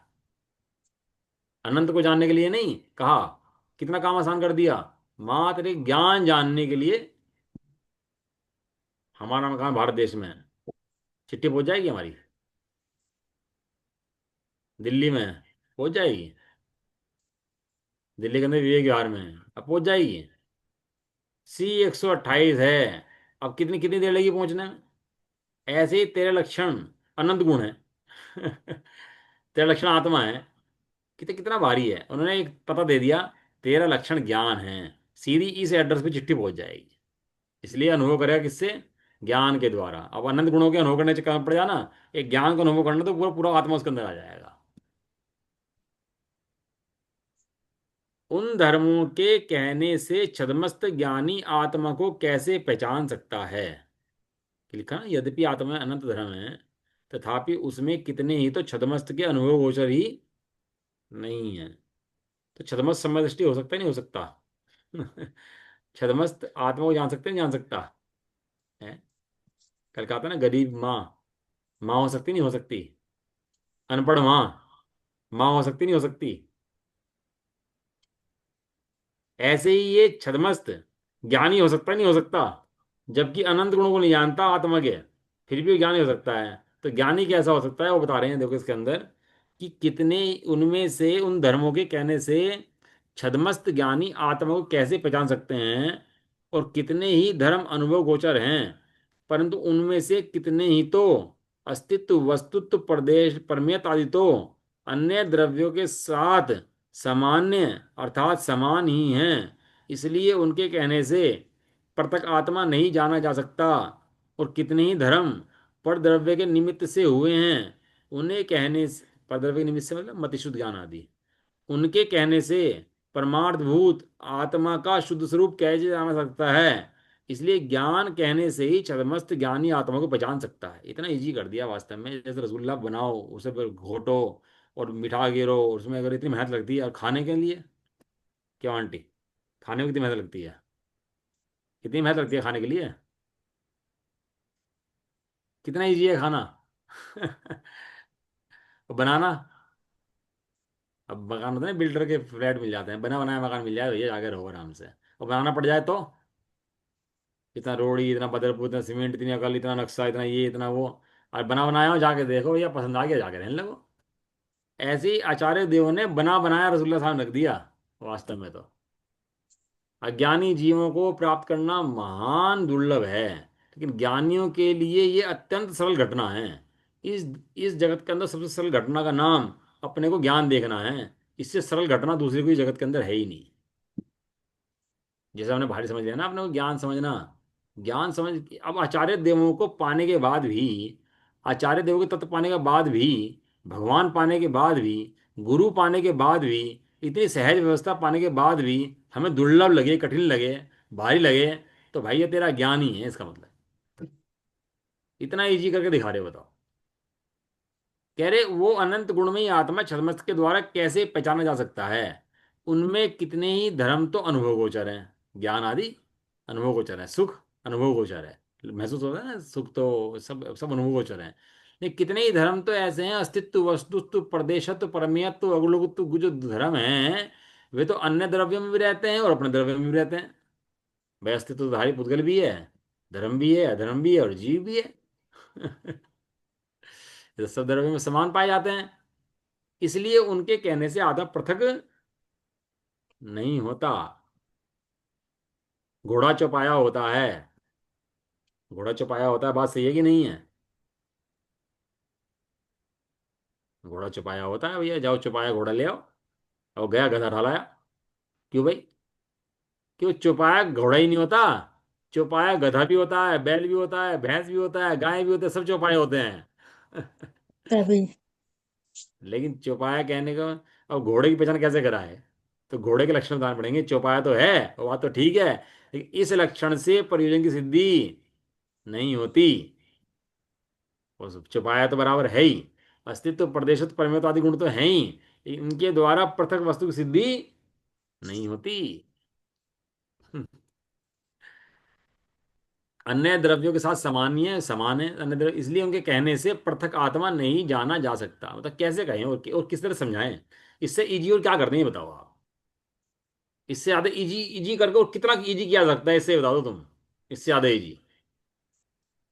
अनंत को जानने के लिए नहीं कहा। कितना काम आसान कर दिया। मात्र एक ज्ञान जानने के लिए हमारा मकान भारत देश में है, चिट्ठी पहुंच जाएगी हमारी, दिल्ली में है, पहुंच जाएगी। दिल्ली के अंदर विवेक विहार में है, अब पहुंच जाएगी। C 128 है। अब कितनी कितनी देर लगेगी पहुंचने में। ऐसे ही तेरे लक्षण अनंत गुण है। तेरा लक्षण आत्मा है। कितना कितना भारी है, उन्होंने एक पता दे दिया। तेरा लक्षण ज्ञान है। सीधी इस एड्रेस पे चिट्ठी पहुंच जाएगी। इसलिए अनुभव करेगा किससे। ज्ञान के द्वारा। अब अनंत गुणों के अनुभव करने से काम पड़ जाना, एक ज्ञान को अनुभव करना, तो पूरा पूरा आत्मा उसके अंदर आ जाएगा। उन धर्मों के कहने से छद्मस्त ज्ञानी आत्मा को कैसे पहचान सकता है। कि लिखा ना, यद्यपि आत्मा में अनंत धर्म है, तथापि उसमें कितने ही तो छद्मस्त के अनुभव गोचर ही नहीं है। तो छद्मस्त समय दृष्टि हो सकता है, नहीं हो सकता। छद्मस्त आत्मा को जान सकते, नहीं जान सकता है। कल कहा था ना, गरीब माँ, माँ हो सकती नहीं हो सकती। अनपढ़ माँ, माँ हो सकती नहीं हो सकती। ऐसे ही ये छद्मस्त ज्ञानी हो सकता नहीं हो सकता। जबकि अनंत गुणों को नहीं जानता आत्मा के, फिर भी ज्ञानी हो सकता है। तो ज्ञानी कैसा हो सकता है वो बता रहे हैं, देखो इसके अंदर। कि कितने उनमें से, उन धर्मों के कहने से छद्मस्त ज्ञानी आत्मा को कैसे पहचान सकते हैं। और कितने ही धर्म अनुभव गोचर हैं, परंतु उनमें से कितने ही तो अस्तित्व, वस्तुत्व, प्रदेश, परमेयत आदि तो अन्य द्रव्यों के साथ सामान्य अर्थात समान ही हैं। इसलिए उनके कहने से पृथक आत्मा नहीं जाना जा सकता। और कितने ही धर्म पर द्रव्य के निमित्त से हुए हैं, उन्हें कहने से, पर द्रव्य के निमित्त से मतलब मतिशुद्ध ज्ञान आदि, उनके कहने से परमार्थभूत आत्मा का शुद्ध स्वरूप कैसे जाना सकता है। इसलिए ज्ञान कहने से ही छद्मस्त ज्ञानी आत्मा को पहचान सकता है। इतना इजी कर दिया वास्तव में। जैसे रसगुल्ला बनाओ, उसे फिर घोटो और मिठा गिरो, उसमें अगर इतनी मेहनत लगती है, और खाने के लिए क्यों आंटी, खाने में कितनी मेहनत लगती है। कितनी मेहनत लगती है खाने के लिए। कितना इजी है खाना। और बनाना, अब मकान होते हैं बिल्डर के फ्लैट मिल जाते हैं, बना बनाया मकान मिल जाए भैया, जाके रहो आराम से। और बनाना पड़ जाए तो इतना रोड़ी, इतना बदरपुर, इतना सीमेंट, इतनी अकल, इतना नक्शा, इतना ये, इतना वो। और बना बनाया हो, जाके देखो भैया, पसंद आ गया, जाके रहने लगो। ऐसे ही आचार्य देव ने बना बनाया रसगुल्ला सामने रख दिया। वास्तव में तो अज्ञानी जीवों को प्राप्त करना महान दुर्लभ है, लेकिन ज्ञानियों के लिए ये अत्यंत सरल घटना है। इस इस जगत के अंदर सबसे सरल घटना का नाम अपने को ज्ञान देखना है। इससे सरल घटना दूसरी कोई जगत के अंदर है ही नहीं। जैसे हमने भारी समझ लिया ना अपने को, ज्ञान समझना। ज्ञान समझ, अब आचार्य देवों को पाने के बाद भी, आचार्य देवों के तत्व पाने के बाद भी, भगवान पाने के बाद भी, गुरु पाने के बाद भी, इतनी सहज व्यवस्था पाने के बाद भी हमें दुर्लभ लगे, कठिन लगे, भारी लगे, तो भाई ये तेरा ज्ञान ही है इसका मतलब। इतना इजी करके दिखा रहे हो, बताओ। कह रहे वो अनंत गुणमयी आत्मा छद्मस्त के द्वारा कैसे पहचाना जा सकता है। उनमें कितने ही धर्म तो अनुभव गोचर हैं। ज्ञान आदि अनुभव गोचर है, सुख अनुभव गोचर है, महसूस होता है ना सुख, तो सब सब अनुभव गोचर है। लेकिन कितने ही धर्म तो ऐसे हैं, अस्तित्व, वस्तुत्व, प्रदेशत्व, परमेयत्व, अगुलुगत्व, जो धर्म हैं, वे तो अन्य द्रव्यों में भी रहते हैं और अपने द्रव्य में भी रहते हैं। भाई अस्तित्वधारी पुद्गल भी है, धर्म भी है, अधर्म भी है, और जीव भी है। ये सब द्रव्य में समान पाए जाते हैं। इसलिए उनके कहने से आधा पृथक नहीं होता। घोड़ा चौपाया होता है। घोड़ा चौपाया होता है, बात सही है कि नहीं है। घोड़ा चौपाया होता है भैया, जाओ चौपाया घोड़ा ले आओ। और गया गधा ढा लाया। क्यों भाई। क्यों, चौपाया घोड़ा ही नहीं होता। चौपाया गधा भी होता है, बैल भी होता है, भैंस भी होता है, गाय भी होता है, सब चौपाए होते हैं। तभी। लेकिन चौपाया कहने का, अब घोड़े की पहचान कैसे कराए। तो घोड़े के लक्षण बताने पड़ेंगे। चौपाया तो है, वो बात तो ठीक है, लेकिन इस लक्षण से प्रयोजन की सिद्धि नहीं होती। वो सब छुपाया तो बराबर है ही, अस्तित्व प्रदेशत्व परमेत्व आदि गुण तो है ही, लेकिन इनके द्वारा पृथक वस्तु की सिद्धि नहीं होती। अन्य द्रव्यों के साथ सामान्य समान है अन्य द्रव्य, इसलिए उनके कहने से पृथक आत्मा नहीं जाना जा सकता। मतलब कैसे कहें और किस तरह समझाएं? इससे इजी और क्या करते हैं ये बताओ आप। इससे ज्यादा इजी इजी करके और कितना इजी किया जा सकता है, इससे बता दो तुम। इससे ज्यादा इजी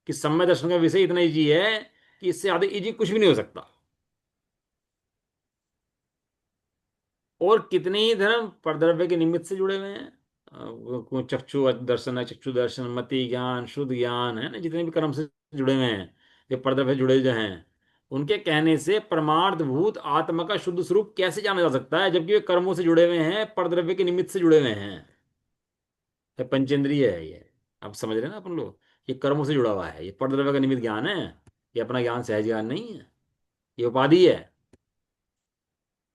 कि समय दर्शन का विषय इतना इजी है कि इससे ज्यादा इजी कुछ भी नहीं हो सकता। और कितने ही धर्म परद्रव्य के निमित्त से जुड़े हुए हैं। चक्षु दर्शन है, चक्षु दर्शन, मति ज्ञान, शुद्ध ज्ञान है ना, जितने भी कर्म से जुड़े हुए हैं, जो परद्रव्य जुड़े जो हैं, उनके कहने से परमार्थभूत आत्मा का शुद्ध स्वरूप कैसे जाना जा सकता है, जबकि वे कर्मों से जुड़े हुए हैं, परद्रव्य के निमित्त से जुड़े हुए हैं। ये पंचेंद्रिय है ये। आप समझ रहे हैं ना अपन लोग, ये कर्मों से जुड़ा हुआ है, ये परद्रव्य का निमित्त ज्ञान है। ये अपना ज्ञान सहज ज्ञान नहीं है, ये उपाधि है।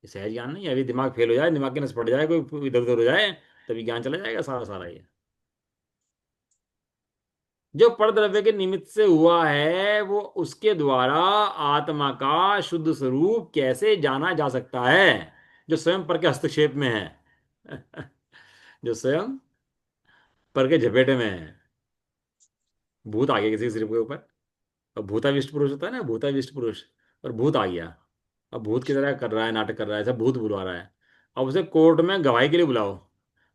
ये सहज ज्ञान नहीं है। अभी दिमाग फेल हो जाए, दिमाग के नस फट जाए, कोई इधर उधर हो जाए, तभी ज्ञान चला जाएगा सारा सारा ये। जो परद्रव्य के निमित्त से हुआ है वो उसके द्वारा आत्मा का शुद्ध स्वरूप कैसे जाना जा सकता है, जो स्वयं पर के हस्तक्षेप में है। जो स्वयं पर के झपेटे में है। भूत आ गया किसी के सिर के ऊपर, और भूताविष्ट पुरुष होता है ना, भूताविष्ट पुरुष, और भूत आ गया। अब भूत की तरह कर रहा है, नाटक कर रहा है, ऐसा भूत बुलवा रहा है। अब उसे कोर्ट में गवाही के लिए बुलाओ,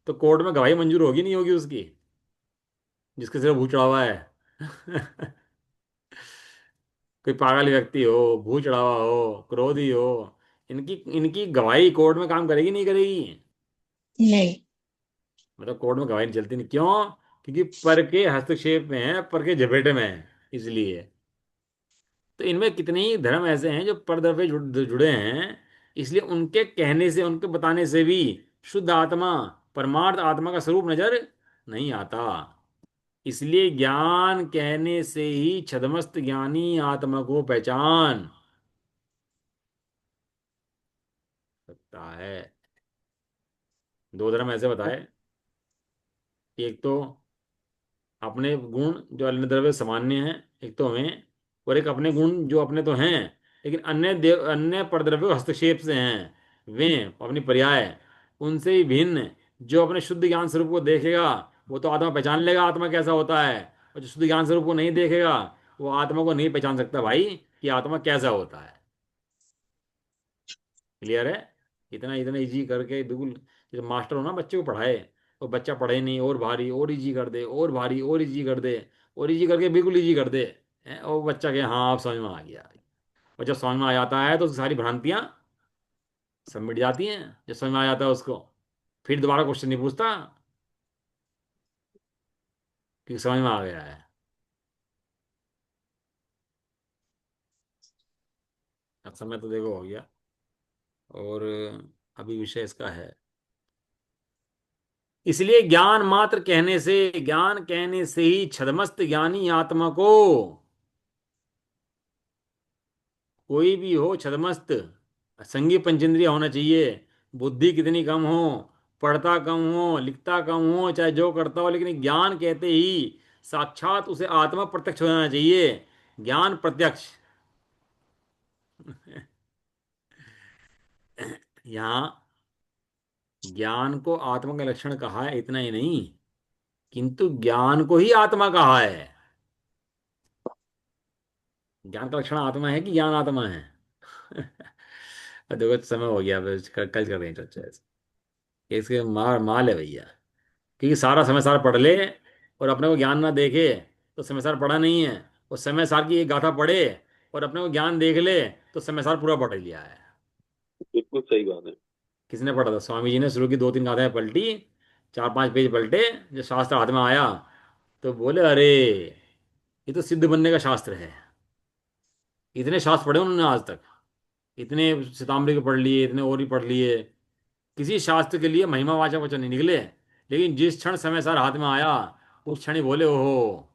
तो कोर्ट में गवाही मंजूर होगी नहीं होगी उसकी, जिसके सिर भूत चढ़ा हुआ है। कोई पागल व्यक्ति हो, भूत चढ़ा हुआ हो, क्रोधी हो, इनकी इनकी गवाही कोर्ट में काम करेगी नहीं करेगी? नहीं। मतलब कोर्ट में गवाही नहीं चलती, नहीं क्यों? क्योंकि पर के हस्तक्षेप में है, पर के झपेटे में है, इसलिए। तो इनमें कितने ही धर्म ऐसे हैं जो परद्रव्य जुड़े हैं, इसलिए उनके कहने से, उनके बताने से भी शुद्ध आत्मा, परमार्थ आत्मा का स्वरूप नजर नहीं आता। इसलिए ज्ञान कहने से ही छदमस्त ज्ञानी आत्मा को पहचान सकता है। दो धर्म ऐसे बताए, एक तो अपने गुण जो अन्य द्रव्य सामान्य हैं, एक तो हमें, और एक अपने गुण जो अपने तो हैं, लेकिन अन्य देव अन्य परद्रव्य हस्तक्षेप से हैं, वे अपनी पर्याय, उनसे ही भिन्न। जो अपने शुद्ध ज्ञान स्वरूप को देखेगा वो तो आत्मा पहचान लेगा आत्मा कैसा होता है, और जो शुद्ध ज्ञान स्वरूप को नहीं देखेगा वो आत्मा को नहीं पहचान सकता भाई, कि आत्मा कैसा होता है। क्लियर है? इतना इतना इजी करके बिल्कुल, जैसे मास्टर हो ना, बच्चे को पढ़ाए, और बच्चा पढ़े नहीं, और भारी और इजी कर दे, और भारी और इजी कर दे, और इजी करके बिल्कुल इजी कर दे, और बच्चा के हाँ अब समझ में आ गया। और जब समझ में आ जाता है तो उसकी सारी भ्रांतियां सब मिट जाती हैं। जब समझ में आ जाता है उसको, फिर दोबारा क्वेश्चन नहीं पूछता, क्योंकि समझ में आ गया है। अब समय तो देखो हो गया, और अभी विषय इसका है। इसलिए ज्ञान कहने से ही छदमस्त ज्ञानी आत्मा को, कोई भी हो छदमस्त, संगी पंचेंद्रिय होना चाहिए, बुद्धि कितनी कम हो, पढ़ता कम हो, लिखता कम हो, चाहे जो करता हो, लेकिन ज्ञान कहते ही साक्षात उसे आत्मा प्रत्यक्ष हो जाना चाहिए। ज्ञान प्रत्यक्ष। यहाँ ज्ञान को आत्मा का लक्षण कहा है, इतना ही नहीं, किंतु ज्ञान को ही आत्मा कहा है। ज्ञान का लक्षण आत्मा है कि ज्ञान आत्मा है? देखो समय हो गया, अब कल कर रहे हैं चर्चा इसके। मार माल है भैया, क्योंकि सारा समय सार पढ़ ले और अपने को ज्ञान ना देखे तो समय सार पढ़ा नहीं है। और समय सार की एक गाथा पढ़े और अपने को ज्ञान देख ले तो समय सार पूरा पढ़ लिया है। बिल्कुल सही बात है। किसने पढ़ा था? स्वामी जी ने शुरू की दो तीन गाथाएं पलटी, चार पांच पेज पलटे, जब शास्त्र हाथ में आया तो बोले अरे ये तो सिद्ध बनने का शास्त्र है। इतने शास्त्र पढ़े उन्होंने आज तक, इतने सिताम्बरी के पढ़ लिए, इतने और ही पढ़ लिए, किसी शास्त्र के लिए महिमावाचक वचन नहीं निकले। लेकिन जिस क्षण समय सार हाथ में आया, उस क्षण ही बोले ओहो,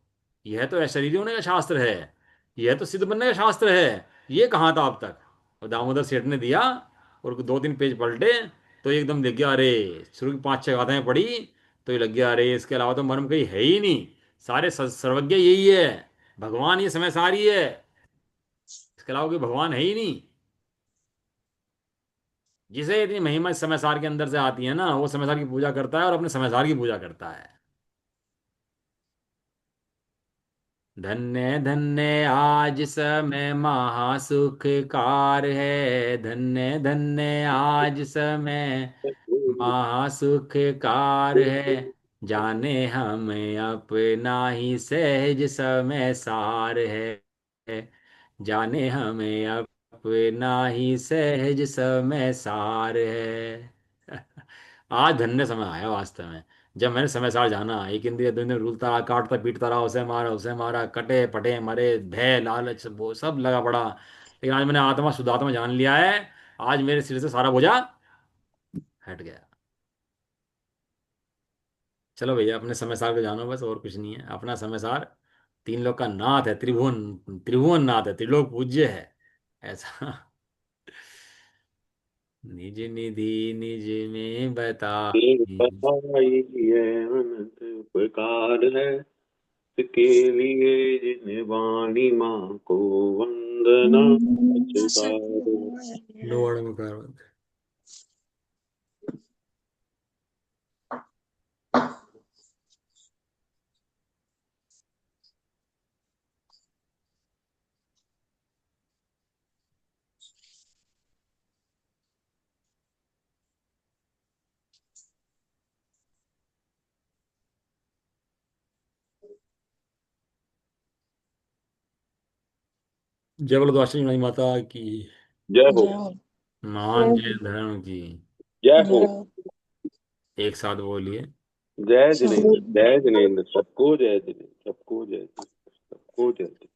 यह तो अशरीरी होने का शास्त्र है, यह तो सिद्ध बनने का शास्त्र है, ये कहाँ था अब तक? और दामोदर सेठ ने दिया, और दो तीन पेज पलटे तो एकदम दिख गया, अरे शुरू की पांच छह गाथाएं पढ़ी तो ये लग गया अरे इसके अलावा तो मर्म कहीं है ही नहीं, सारे सर्वज्ञ यही है, भगवान ये समय सारी है, इसके अलावा कोई भगवान है ही नहीं। जिसे इतनी महिमा इस समय सार के अंदर से आती है ना, वो समय सार की पूजा करता है और अपने समय सार की पूजा करता है। धन्य धन्य आज समय महासुख कार है, धन्य धन्य आज समय महासुख कार है, जाने हम अपना ही सहज समय सार है, जाने हमें अपना ही सहज समय सार है। आज धन्य समय आया वास्तव में, जब मैंने समय सार जाना। एक इंद्रिय दो इंद्रिय रूलता रहा, काटता पीटता रहा, उसे मारा, कटे पटे मरे, भय लालच वो सब लगा पड़ा। लेकिन आज मैंने आत्मा शुद्धात्मा जान लिया है, आज मेरे सिर से सारा बोझा हट गया। चलो भैया अपने समय सार को जानो बस, और कुछ नहीं है। अपना समय सार तीन लोक का नाथ है, त्रिभुवन त्रिभुवन नाथ है, त्रिलोक पूज्य है, ऐसा। निज निधि निज में बता। एक बताई है अनंत उपकार है, के लिए जिन वाणी माँ को वंदना अचकार है। नो वर्ड में कर। जय बोलो द्वादशी माता की, जय हो। जय हो। महान जय धर्म की। जय जय हो। हो। एक साथ बोलिए। जय सब जिनेन्द्र, जय जिनेन्द्र, सबको जय जिनेन्द्र, सबको जय जिनेन्द्र, सबको जय जिनेन्द्र।